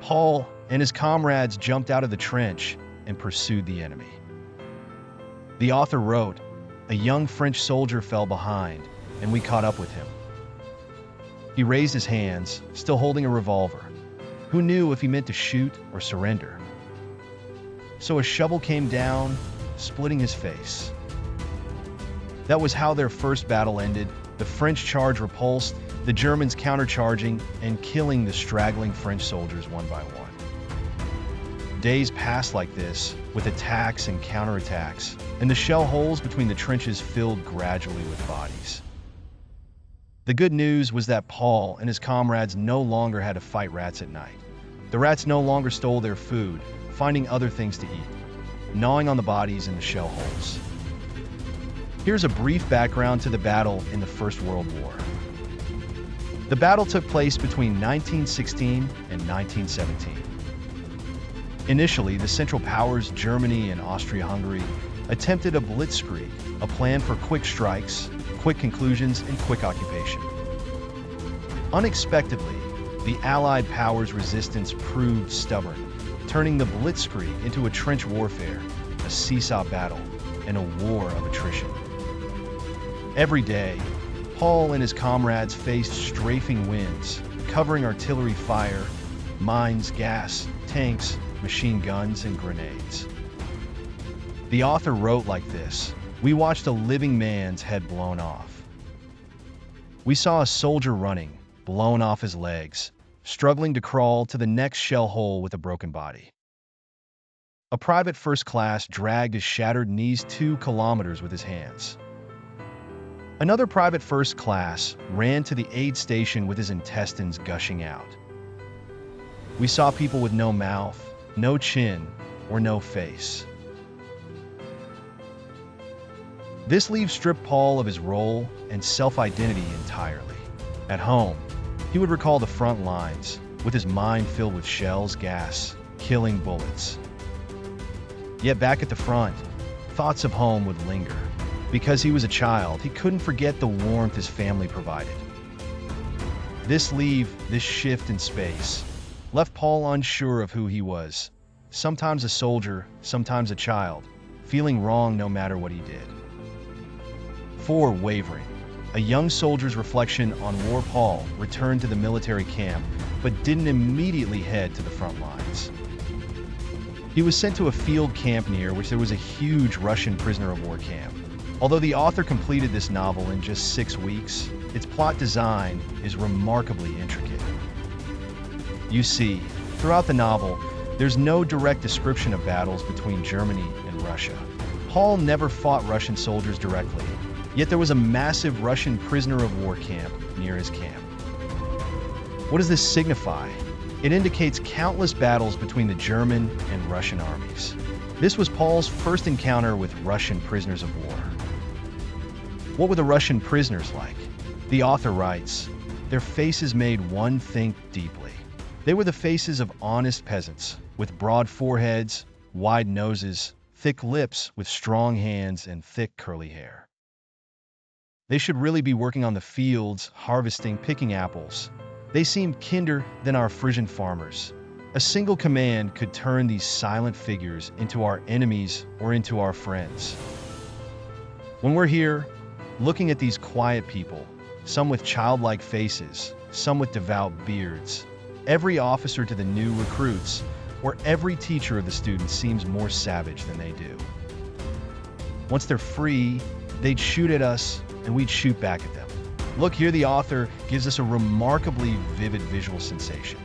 Paul and his comrades jumped out of the trench and pursued the enemy. The author wrote, "A young French soldier fell behind, and we caught up with him. He raised his hands, still holding a revolver. Who knew if he meant to shoot or surrender? So a shovel came down, splitting his face." That was how their first battle ended. The French charge repulsed, the Germans countercharging and killing the straggling French soldiers one by one. Days passed like this, with attacks and counterattacks, and the shell holes between the trenches filled gradually with bodies. The good news was that Paul and his comrades no longer had to fight rats at night. The rats no longer stole their food, finding other things to eat, gnawing on the bodies in the shell holes. Here's a brief background to the battle in the First World War. The battle took place between 1916 and 1917. Initially, the Central Powers, Germany and Austria-Hungary, attempted a blitzkrieg, a plan for quick strikes, quick conclusions, and quick occupation. Unexpectedly, the Allied powers' resistance proved stubborn, turning the blitzkrieg into a trench warfare, a seesaw battle, and a war of attrition. Every day, Paul and his comrades faced strafing winds, covering artillery fire, mines, gas, tanks, machine guns, and grenades. The author wrote like this, "We watched a living man's head blown off. We saw a soldier running, blown off his legs, struggling to crawl to the next shell hole with a broken body. A private first class dragged his shattered knees 2 kilometers with his hands. Another private first class ran to the aid station with his intestines gushing out. We saw people with no mouth, no chin, or no face. This leave stripped Paul of his role and self-identity entirely. At home, he would recall the front lines, with his mind filled with shells, gas, killing bullets. Yet back at the front, thoughts of home would linger. Because he was a child, he couldn't forget the warmth his family provided. This shift in space, left Paul unsure of who he was. Sometimes a soldier, sometimes a child, feeling wrong no matter what he did. 4. Wavering. A young soldier's reflection on war. Paul returned to the military camp, but didn't immediately head to the front lines. He was sent to a field camp near which there was a huge Russian prisoner of war camp. Although the author completed this novel in just 6 weeks, its plot design is remarkably intricate. You see, throughout the novel, there's no direct description of battles between Germany and Russia. Paul never fought Russian soldiers directly, yet there was a massive Russian prisoner of war camp near his camp. What does this signify? It indicates countless battles between the German and Russian armies. This was Paul's first encounter with Russian prisoners of war. What were the Russian prisoners like? The author writes, "Their faces made one think deeply. They were the faces of honest peasants, with broad foreheads, wide noses, thick lips, with strong hands and thick curly hair. They should really be working on the fields, harvesting, picking apples. They seemed kinder than our Frisian farmers. A single command could turn these silent figures into our enemies or into our friends. When we're here, looking at these quiet people, some with childlike faces, some with devout beards, every officer to the new recruits, or every teacher of the students seems more savage than they do. Once they're free, they'd shoot at us, and we'd shoot back at them." Look, here the author gives us a remarkably vivid visual sensation.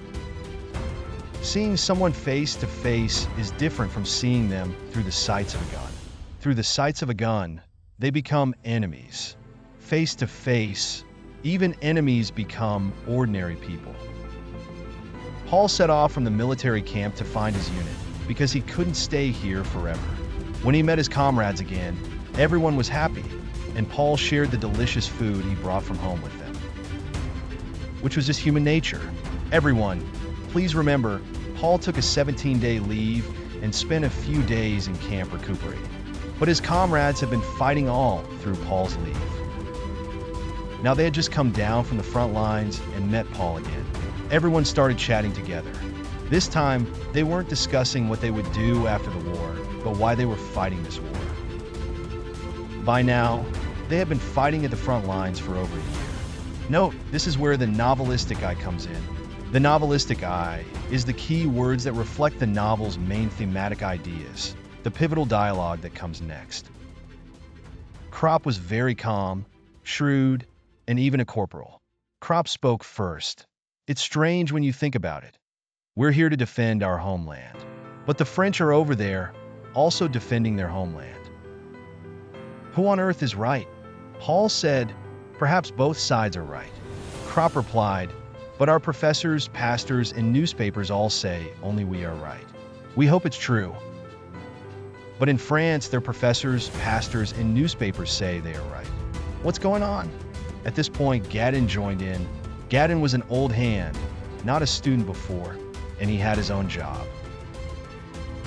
Seeing someone face to face is different from seeing them through the sights of a gun. Through the sights of a gun, they become enemies. Face to face, even enemies become ordinary people. Paul set off from the military camp to find his unit, because he couldn't stay here forever. When he met his comrades again, everyone was happy, and Paul shared the delicious food he brought from home with them. Which was just human nature. Everyone, please remember, Paul took a 17-day leave and spent a few days in camp recuperating. But his comrades had been fighting all through Paul's leave. Now they had just come down from the front lines and met Paul again. Everyone started chatting together. This time, they weren't discussing what they would do after the war, but why they were fighting this war. By now, they had been fighting at the front lines for over a year. Note, this is where the novelistic eye comes in. The novelistic eye is the key words that reflect the novel's main thematic ideas, the pivotal dialogue that comes next. Crop was very calm, shrewd, and even a corporal. Crop spoke first. It's strange when you think about it. We're here to defend our homeland. But the French are over there, also defending their homeland. Who on earth is right? Paul said, perhaps both sides are right. Crop replied, but our professors, pastors, and newspapers all say only we are right. We hope it's true. But in France, their professors, pastors, and newspapers say they are right. What's going on? At this point, Gadin joined in. Gadin was an old hand, not a student before, and he had his own job.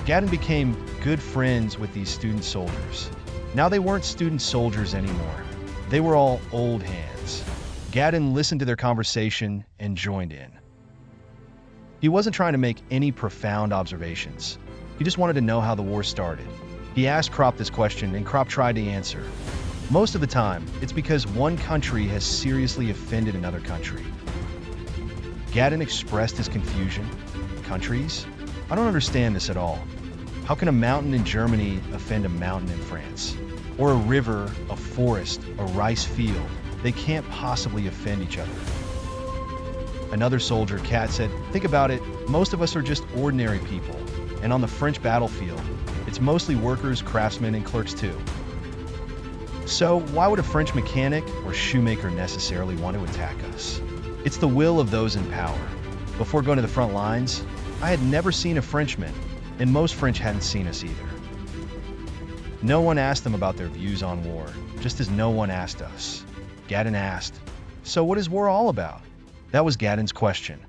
Gadin became good friends with these student soldiers. Now they weren't student soldiers anymore. They were all old hands. Gadin listened to their conversation and joined in. He wasn't trying to make any profound observations. He just wanted to know how the war started. He asked Crop this question, and Crop tried to answer. Most of the time, it's because one country has seriously offended another country. Gadin expressed his confusion. Countries? I don't understand this at all. How can a mountain in Germany offend a mountain in France? Or a river, a forest, a rice field? They can't possibly offend each other. Another soldier, Kat, said, think about it, most of us are just ordinary people. And on the French battlefield, it's mostly workers, craftsmen, and clerks too. So why would a French mechanic or shoemaker necessarily want to attack us? It's the will of those in power. Before going to the front lines, I had never seen a Frenchman, and most French hadn't seen us either. No one asked them about their views on war, just as no one asked us. Gadin asked, so what is war all about? That was Gadin's question.